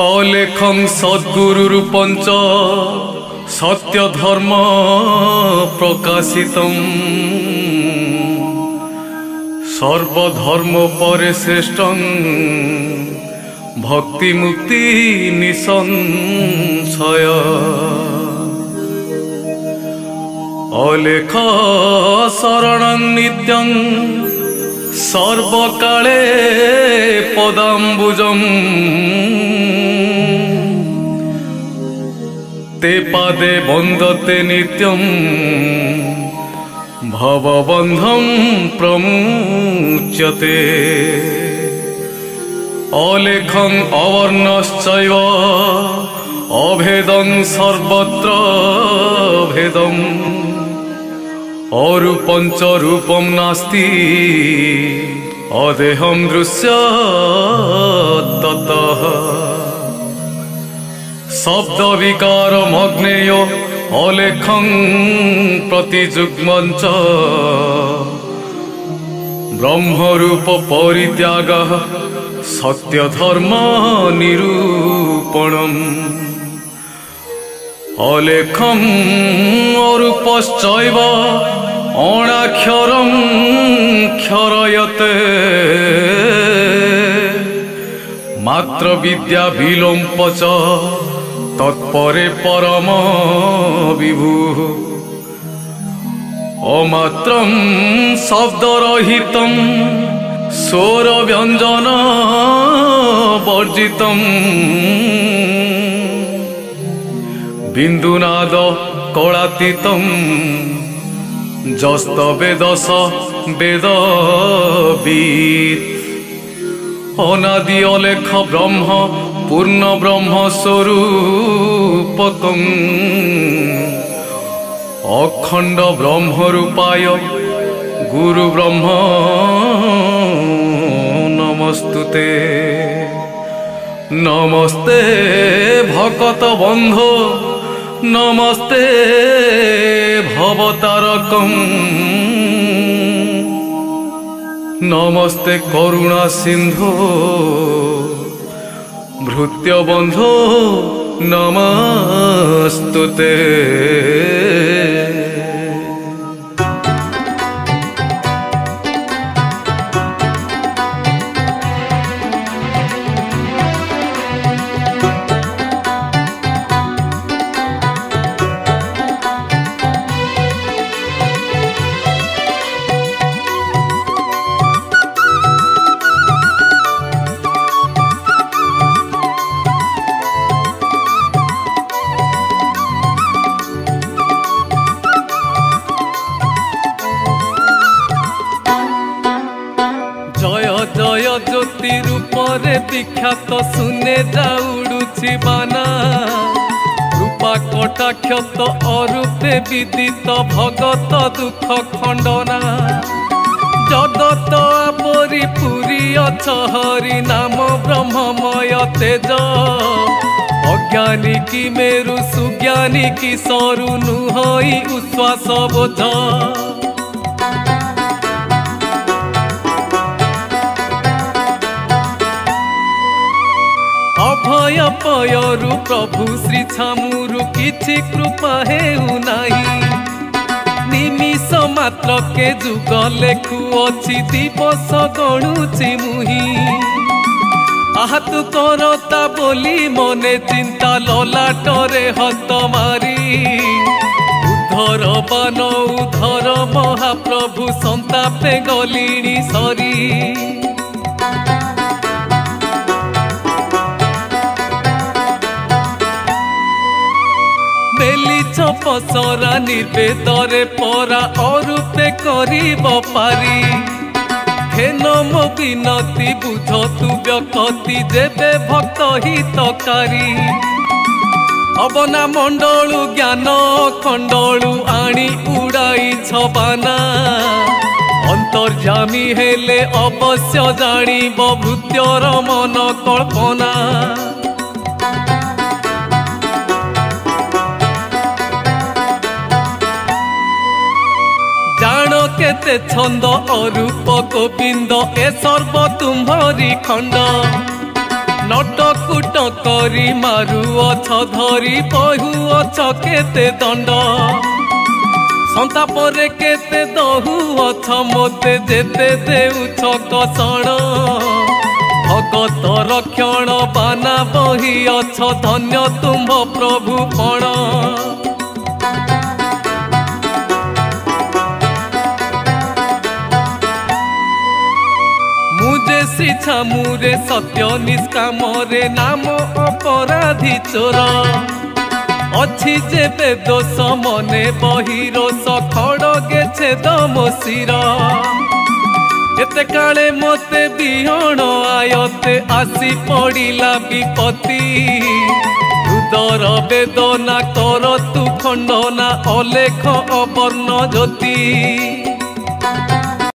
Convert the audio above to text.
अलेखं सद्गुरु पंच सत्य धर्म प्रकाशितम् सर्वधर्म परे श्रेष्ठं भक्ति मुक्ति निसंशय अलेख शरणं नित्यं सर्वकाले पदाम्बुजम् ते पादे वन्दते नित्यं भवबन्धं प्रमुच्यते अलेखं अवर्णश्चैव अभेदं सर्वत्र भेदम् अरूपं च रूपं नास्ति अदेहं दृश्यतः शब्द विकार मग्नेय अलेखं प्रतिजुग्मं च ब्रह्मरूप परित्यागः सत्य धर्म निरूपणम् अलेखं अरूपश्चैव अणाक्षरं क्षरयते मात्र विद्या विलोप च तत्परे परम विभु अमात्रं शब्दरहितं स्वर व्यंजन वर्जितं बिंदुनाद कलातीतं जस्तवेदस वेदवित् अनादि अलेख ब्रह्म पूर्ण ब्रह्म स्वरूपकं अखंड ब्रह्म रूपाय गुरु ब्रह्म नमस्तुते नमस्ते भगत बंधो नमस्ते भवतारकम् नमस्ते करुणा सिंधु भृत्यबंधो नमस्तुते ज्योति रूपरे विख्यात सुने जाउडुछि बाना रूपा कटाक्षत अरूपे विदित भगत दुख खंडना जगत आपरी पुरी अछ हरि नाम ब्रह्ममय तेज अज्ञानी की मेरु सुज्ञानी की सरु नुहई उश्वास बोझ अभय पयरु प्रभु श्री छामुरु किछि कृपा हेउ नाही निमिष मात्र के जुग लेखु अछि दिवस गणुछि मुहि आहतु करता बोली मने चिंता ललाटरे हत मारी उद्धर बान उद्धर महाप्रभु संतापे गलिणी सरी पसरा निर्वेदरे परा अरूपे करिब पारी खेन मो विनती बुझ तु व्यक्ति देवे भक्त हितकारी अबना मंडलु ज्ञान खंडलु आनी उड़ाई छबाना अंतर्जामी हेले अवश्य जानिब भृत्यर मन कल्पना केते छंद अरूप गोविंद ए सर्व तुम्हारी खंड नटकुट करी मारुअछ धरी बहुअछ केते दंड संतापरे केते दहुअछ मोते जेते देउछ कसण भगत रक्षण बाना बही अछ धन्य तुम्भ प्रभु पण मुझे शिक्षा मुरे सत्य निष्कामरे नाम अपराधी चोर अच्छी जेबे दोष मने बहिरोष खड़गे छेद मो शिर एते काले मते बिहण आयते आसी पड़िला विपत्ति रुदर वेदना कर तु खंडना अलेख अवर्ण ज्योति।